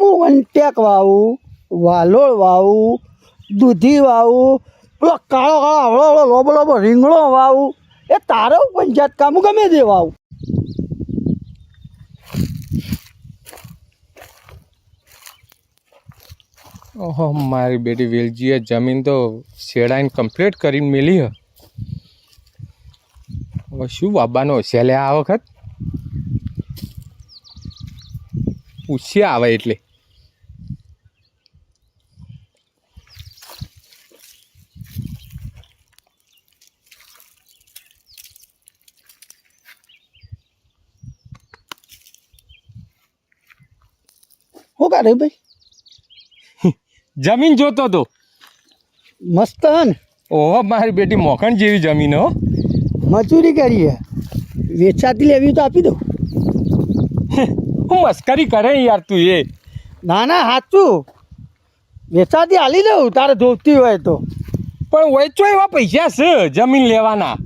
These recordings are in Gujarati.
હું વંટેક વાવું, વાલોળ વાવું, દૂધી વાવું, પેલો કાળો કાળો હળો લોબો લોબો રીંગણો વાવું. એ તારો પંચાયત કામ ગમે તે વાવું. ઓહો મારી બેટી વેલજીએ જમીન તો શેડાઈને કમ્પ્લીટ કરીને મેલી હ. હવે શું બાબાનો છેલ્લે આ વખત પૂછ્યા આવે એટલે શું કરે ભાઈ? જમીન જોતો તો. મસ્ત હે ને? ઓહો મારી બેટી મોખણ જેવી જમીન હો. મજૂરી કરીએ, વેચાતી લેવી તો આપી દઉં. હું મસ્કરી કરે યાર તું એ. ના ના સાચું, વેચાતી હાલી દઉં તારે જોતી હોય તો. પણ વેચો એવા પૈસા છે જમીન લેવાના.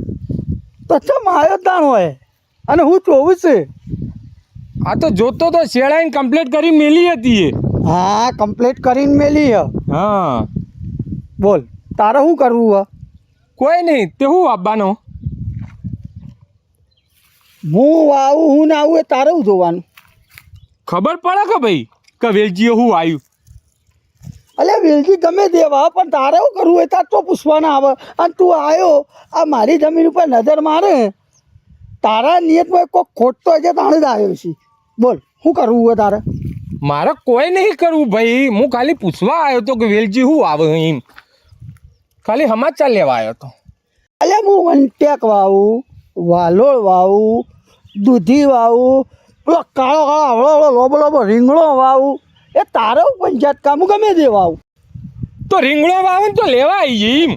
તો ચમ આવ્યો તાણ હોય અને હું જોવું છે. આ તો જોતો તો શેડાઈને કમ્પ્લીટ કરી મેલી હતી એ. હા કમ્પ્લીટ કરીને મેલી હ. હા બોલ તારે શું કરવું હ? કોઈ નહીં તે હું આપવાનો. હું આવું હું ના આવું એ તારે હું જોવાનું. ખબર પડે કે ભાઈ કે વેલજીએ હું આવ્યું. અલ્યા વેલજી ગમે દેવા પણ તારે શું કરવું એ તાર તો પૂછવાના આવે. અને તું આવ્યો આ મારી જમીન ઉપર નજર મારે, તારા નિયતમાં કોઈ ખોટ તો હજે તાણે જ આવ્યો છે. બોલ શું કરવું હોય તારે? મારે કોઈ નહીં કરવું ભાઈ, હું ખાલી પૂછવા આવ્યો તો કે વેલજી હું આવે એમ, ખાલી સમાચાર લેવા આવ્યો તો. અલ્યા હું વંટેક વાવું, વાલોળ વાવું, દૂધી વાવું, પેલો કાળો કાળો હળો હળો લોબો લોબો રીંગણો વાવું. એ તારો પંચાયત કામ ગમે તે વાવું. તો રીંગણો વાવે તો લેવા આવી જઈએ એમ.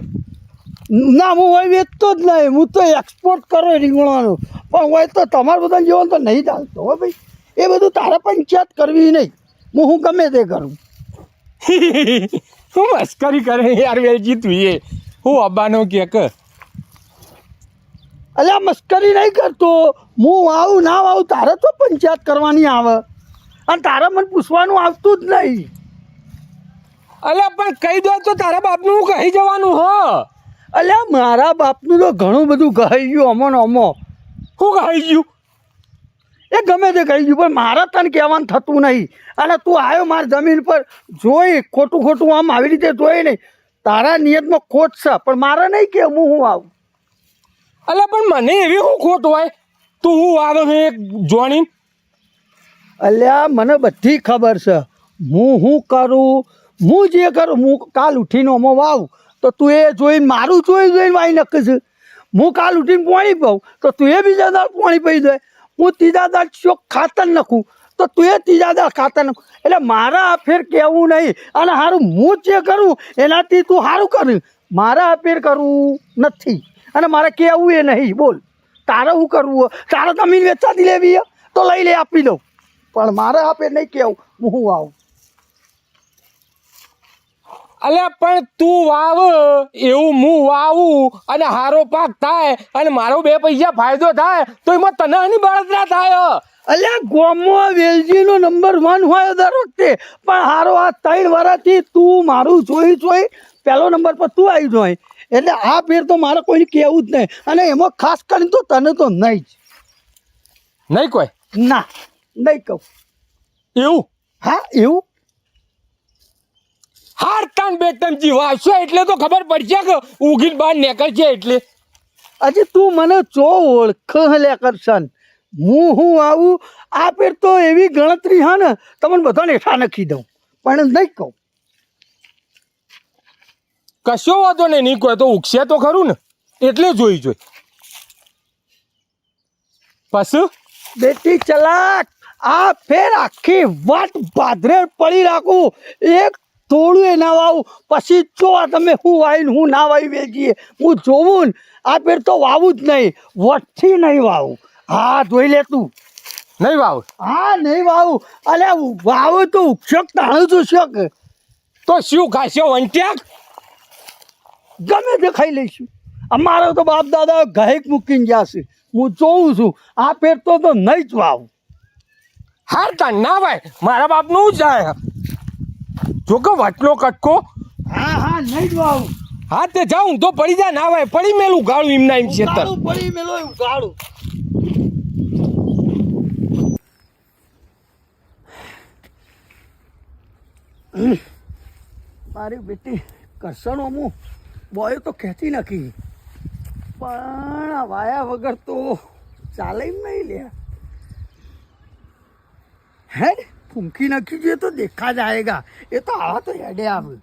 ના હું હોય વેચતો જ નહીં, હું તો એક્સપોર્ટ કરો રીંગણાનું. પણ હોય તો તમારે બધા જેવો તો નહીં ચાલતો હો ભાઈ. એ બધું તારે પંચાયત કરવી નહીં, હું ગમે તે કરું. શું મસ્કરી કરે યાર વેલજી તું એ. હું અબ્બાનો કે અલ્યા મસ્કરી નહીં કરતો. હું વાવું ના વાવું તારે તો પંચાયત કરવાની આવે અને તારે મને પૂછવાનું આવતું જ નહીં. અલ્યા પણ કહી દો તો તારા બાપનું હું કહી જવાનું હો. અલ્યા મારા બાપનું તો ઘણું બધું કહી ગયું અમો ને અમો. શું કહી ગયું? એ ગમે તે કહી ગયું પણ મારે તને કહેવાનું થતું નહીં. અને તું આવ્યો મારી જમીન પર જોઈ ખોટું ખોટું આમ આવી રીતે જોઈ નહીં. તારા નિયતમાં ખોટ છે પણ મારે નહીં કે હું આવું. અલ્યા પણ મને એવી શું ખોટ હોય તું હું આવે છે એક જોણી. અલ્યા મને બધી ખબર છે હું કરું. હું જે કરું હું કાલ ઉઠીને અમો વાવું તો તું એ જોઈને મારું જોઈને વાઈ નક્કી છે. હું કાલ ઉઠીને પાણી પાઉં તો તું એ બીજા દાળ પાણી પી દે. હું ત્રીજા દાળ ચોક ખાતર નાખું તો તું એ ત્રીજા દાળ ખાતર નાખું. એટલે મારા અફેર કહેવું નહીં. અને સારું હું જે કરું એનાથી તું સારું કર. મારા અફેર કરવું નથી અને મારે કહેવું એ નહીં. બોલ તારે શું કરવું? તારે જમીન વેચાતી લેવી તો લઈ લે આપી દઉં પણ મારે અફેર નહીં કહેવું હું આવું. અલ્યા પણ તું વાવ એવું હું વાવું અને હારો પાક થાય અને મારો બે પૈસા ફાયદો થાય તો એમાં તને આની બળતરા થાય. અલ્યા ગોમમાં વેલજીનો નંબર 1 હોય દર વખતે પણ હારો આ 3 વર્ષથી તું મારું જોઈ પહેલો નંબર પર તું આવી જોઈ. એટલે આ ફેર તો મારે કોઈને કહેવું જ નહીં. અને એમાં ખાસ કરીને તો તને તો નહીં જ. નહીં કોઈ? ના નહીં કહું. એવું? હા એવું. હાર તાન બેટમજી વાવશો એટલે તો ખબર પડશે કે ઉગીને બહાર નીકળશે એટલે. હજી તું મને ચો ઓળખ લે કરશન. હું આવું આ ફેર તો એવી ગણતરી હા ને તમને બધાને હેઠા નખી દઉં પણ નહીં કહું. કશો વાંધો નહીં કોઈ તો ઉગશે તો ખરું ને એટલે જોઈ પછી બેટી ચલાક આ ફેર આખી વાટ ભાદરે પડી રાખું. એક થોડું એ ના વાવું પછી જો તમે હું વાવીને હું ના વાવી વેચીએ હું જોવું ને. આ ફેર તો વાવું જ નહીં, વટથી નહીં વાવું. હા જોઈ લે તું. નહીં વાવ? હા નહીં વાવું. અલ્યા વાવો તો ઉક્ષક તાણું છું શક. તો શું ખાશો વંટ્યાક? ગમે તે ખાઈ લઈશું. અમારો તો બાપ દાદા ગાયક મૂકીને ગયા છે. હું જોઉં છું આ ફેર તો નહીં જ વાવું. હાર તાન ના ભાઈ મારા બાપનું જાય. જો કે વચનો કટકો. હા હા નહીં જ વાવું. હા તે જાઉં તો પડી જા ના ભાઈ પડી મેલું ગાળું એમના એમ છે ઉગાડું પડી મેલો ઉગાડું. મારી બેટી કરશણો હું બોય તો ખેંચી નાખી પણ આ વાયા વગર તો ચાલે એમ નહીં લે. હેડ ફૂંકી નાખી જોઈએ તો દેખા જાયગા. એ તો આવા તો હેડે આવે.